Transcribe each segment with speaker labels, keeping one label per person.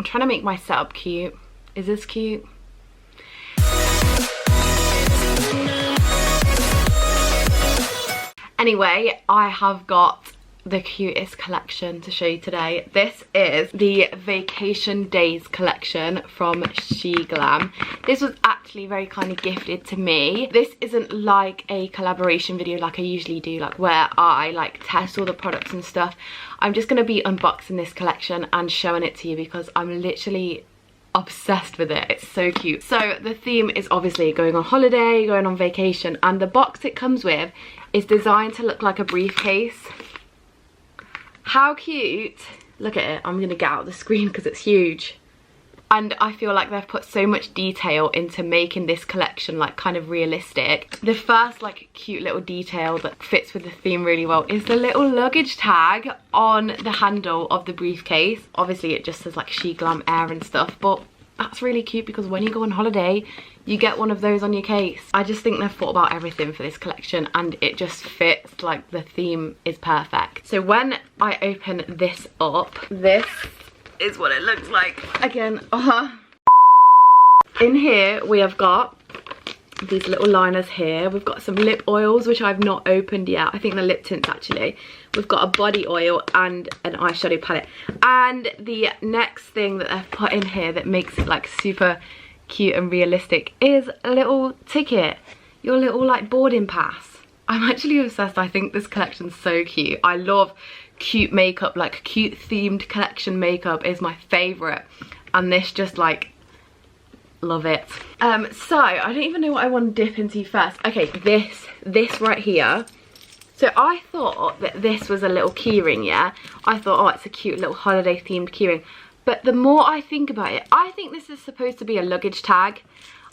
Speaker 1: I'm trying to make my setup cute. Is this cute? Anyway, I have got the cutest collection to show you today. This is the Vacation Daze collection from Sheglam. This was actually very kindly gifted to me. This isn't like a collaboration video like I usually do, like where I like test all the products and stuff. I'm just going to be unboxing this collection and showing it to you because I'm literally obsessed with it. It's so cute. So the theme is obviously going on holiday, going on vacation, and the box it comes with is designed to look like a briefcase. How cute. Look at it. I'm gonna get out the screen because it's huge. And I feel like they've put so much detail into making this collection like kind of realistic. The first like cute little detail that fits with the theme really well is the little luggage tag on the handle of the briefcase. Obviously it just says like Sheglam Air and stuff, but that's really cute because when you go on holiday you get one of those on your case. I just think they've thought about everything for this collection and it just fits, like the theme is perfect. So when I open this up, this is what it looks like. Again, in here we have got these little liners here. We've got some lip oils which I've not opened yet. I think the lip tints actually. We've got a body oil and an eyeshadow palette. And the next thing that they've put in here that makes it like super cute and realistic is a little ticket, your little like boarding pass. I'm actually obsessed. I think this collection's so cute. I love cute makeup, like cute themed collection makeup is my favorite, and this just like love it. So I don't even know what I want to dip into first. Okay, this right here. So I thought that this was a little keyring, yeah. I thought, oh, it's a cute little holiday themed keyring. But the more I think about it, I think this is supposed to be a luggage tag.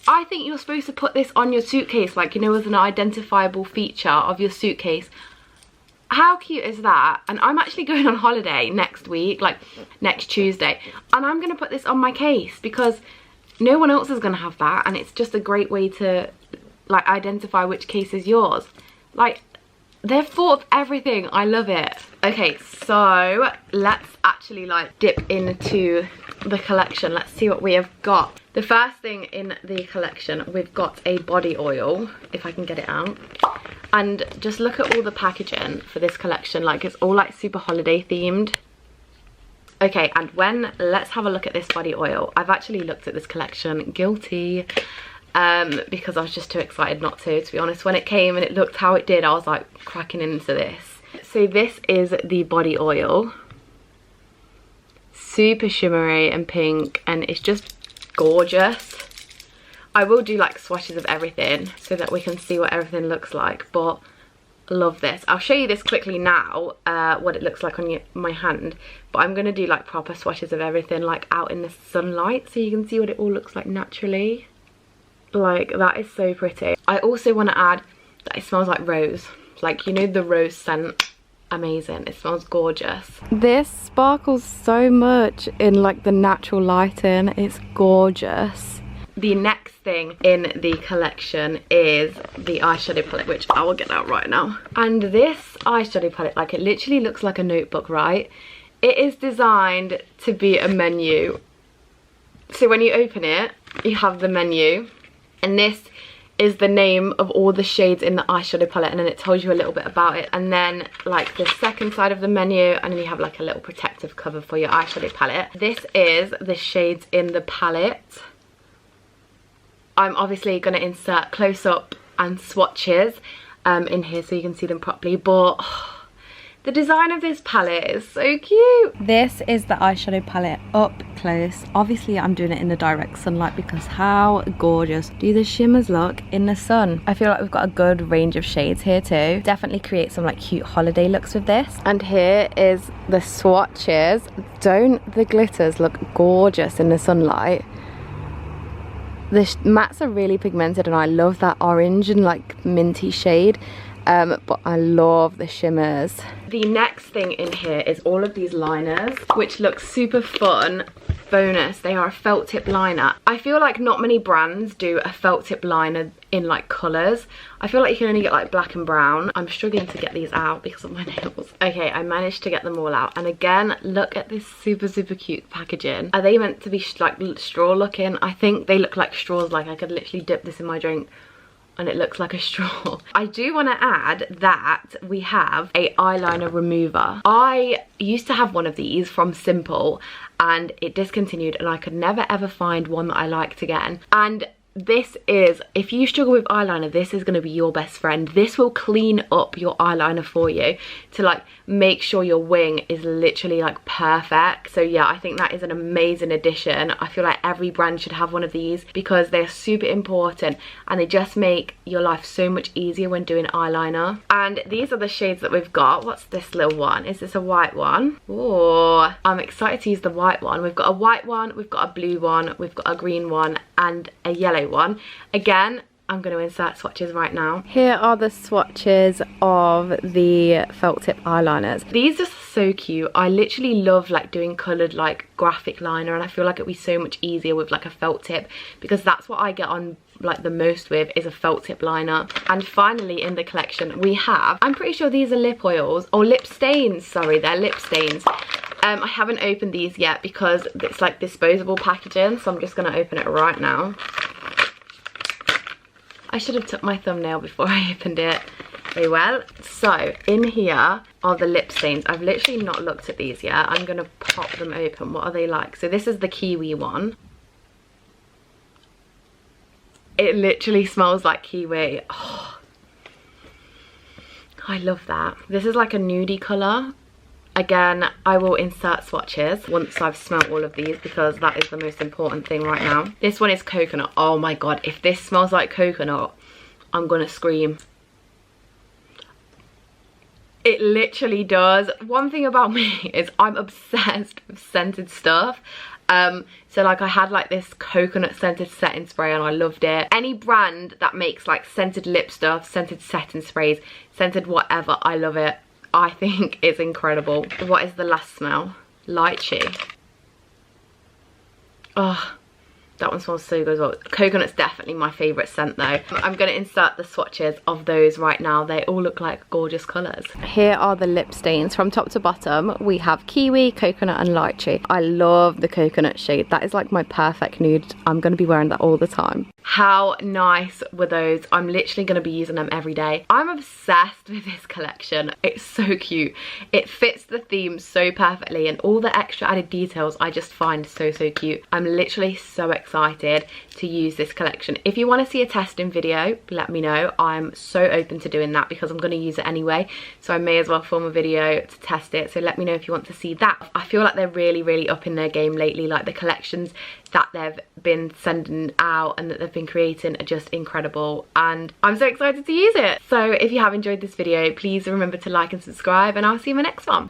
Speaker 1: I think you're supposed to put this on your suitcase, like, you know, as an identifiable feature of your suitcase. How cute is that? And I'm actually going on holiday next week, like next Tuesday. And I'm going to put this on my case because no one else is going to have that. And it's just a great way to, like, identify which case is yours. Like, they've thought of everything. I love it. Okay, so let's actually like dip into the collection. Let's see what we have got. The first thing in the collection, we've got a body oil, if I can get it out. And just look at all the packaging for this collection. Like, it's all like super holiday themed. Okay, and let's have a look at this body oil. I've actually looked at this collection, guilty. Because I was just too excited not to be honest. When it came and it looked how it did, I was like cracking into this. So this is the body oil. Super shimmery and pink, and it's just gorgeous. I will do like swatches of everything so that we can see what everything looks like, but love this. I'll show you this quickly now, what it looks like on my hand, but I'm gonna do like proper swatches of everything like out in the sunlight so you can see what it all looks like naturally. Like, that is so pretty. I also want to add that it smells like rose, like, you know, the rose scent. Amazing. It smells gorgeous. This sparkles so much in like the natural lighting. It's gorgeous. The next thing in the collection is the eyeshadow palette, which I will get out right now. And this eyeshadow palette, like, it literally looks like a notebook, right? It is designed to be a menu. So when you open it, you have the menu. And this is the name of all the shades in the eyeshadow palette, and then it tells you a little bit about it. And then like the second side of the menu, and then you have like a little protective cover for your eyeshadow palette. This is the shades in the palette. I'm obviously going to insert close-up and swatches in here so you can see them properly, but the design of this palette is so cute. This is the eyeshadow palette up close. Obviously I'm doing it in the direct sunlight because how gorgeous do the shimmers look in the sun. I feel like we've got a good range of shades here too. Definitely create some like cute holiday looks with this. And here is the swatches. Don't the glitters look gorgeous in the sunlight? The mattes are really pigmented and I love that orange and like minty shade. But I love the shimmers. The next thing in here is all of these liners, which look super fun. bonus. They are a felt tip liner. I feel like not many brands do a felt tip liner in like colours. I feel like you can only get like black and brown. I'm struggling to get these out because of my nails. Okay, I managed to get them all out. And again, look at this super cute packaging. Are they meant to be like straw looking? I think they look like straws. Like I could literally dip this in my drink and it looks like a straw. I do want to add that we have a eyeliner remover. I used to have one of these from Simple and it discontinued, and I could never ever find one that I liked again. And this is, if you struggle with eyeliner, this is going to be your best friend. This will clean up your eyeliner for you to like make sure your wing is literally like perfect. So yeah, I think that is an amazing addition. I feel like every brand should have one of these because they're super important and they just make your life so much easier when doing eyeliner. And these are the shades that we've got. What's this little one? Is this a white one? Oh, I'm excited to use the white one. We've got a white one, we've got a blue one, we've got a green one and a yellow one. Again, I'm going to insert swatches right now. Here are the swatches of the felt tip eyeliners. These are so cute. I literally love like doing coloured like graphic liner, and I feel like it'd be so much easier with like a felt tip because that's what I get on like the most with is a felt tip liner. And finally in the collection we have, I'm pretty sure these are lip oils or lip stains, sorry, they're lip stains. I haven't opened these yet because it's like disposable packaging, so I'm just going to open it right now. I should have took my thumbnail before I opened it. Very well. So in here are the lip stains. I've literally not looked at these yet. I'm going to pop them open. What are they like? So this is the kiwi one. It literally smells like kiwi. Oh, I love that. This is like a nudie colour. Again, I will insert swatches once I've smelled all of these because that is the most important thing right now. This one is coconut. Oh my god, if this smells like coconut, I'm gonna scream. It literally does. One thing about me is I'm obsessed with scented stuff. So like I had like this coconut scented setting spray and I loved it. Any brand that makes like scented lip stuff, scented setting sprays, scented whatever, I love it. I think it's incredible. What is the last smell? Lychee. Oh, that one smells so good as well. Coconut's definitely my favourite scent though. I'm going to insert the swatches of those right now. They all look like gorgeous colours. Here are the lip stains. From top to bottom, we have kiwi, coconut and lychee. I love the coconut shade. That is like my perfect nude. I'm going to be wearing that all the time. How nice were those? I'm literally going to be using them every day. I'm obsessed with this collection. It's so cute. It fits the theme so perfectly and all the extra added details I just find so cute. I'm literally so excited to use this collection. If you want to see a testing video, let me know. I'm so open to doing that because I'm going to use it anyway. So I may as well film a video to test it. So let me know if you want to see that. I feel like they're really up in their game lately. Like the collections that they've been sending out and that they've been creating are just incredible and I'm so excited to use it. So if you have enjoyed this video, please remember to like and subscribe and I'll see you in my next one.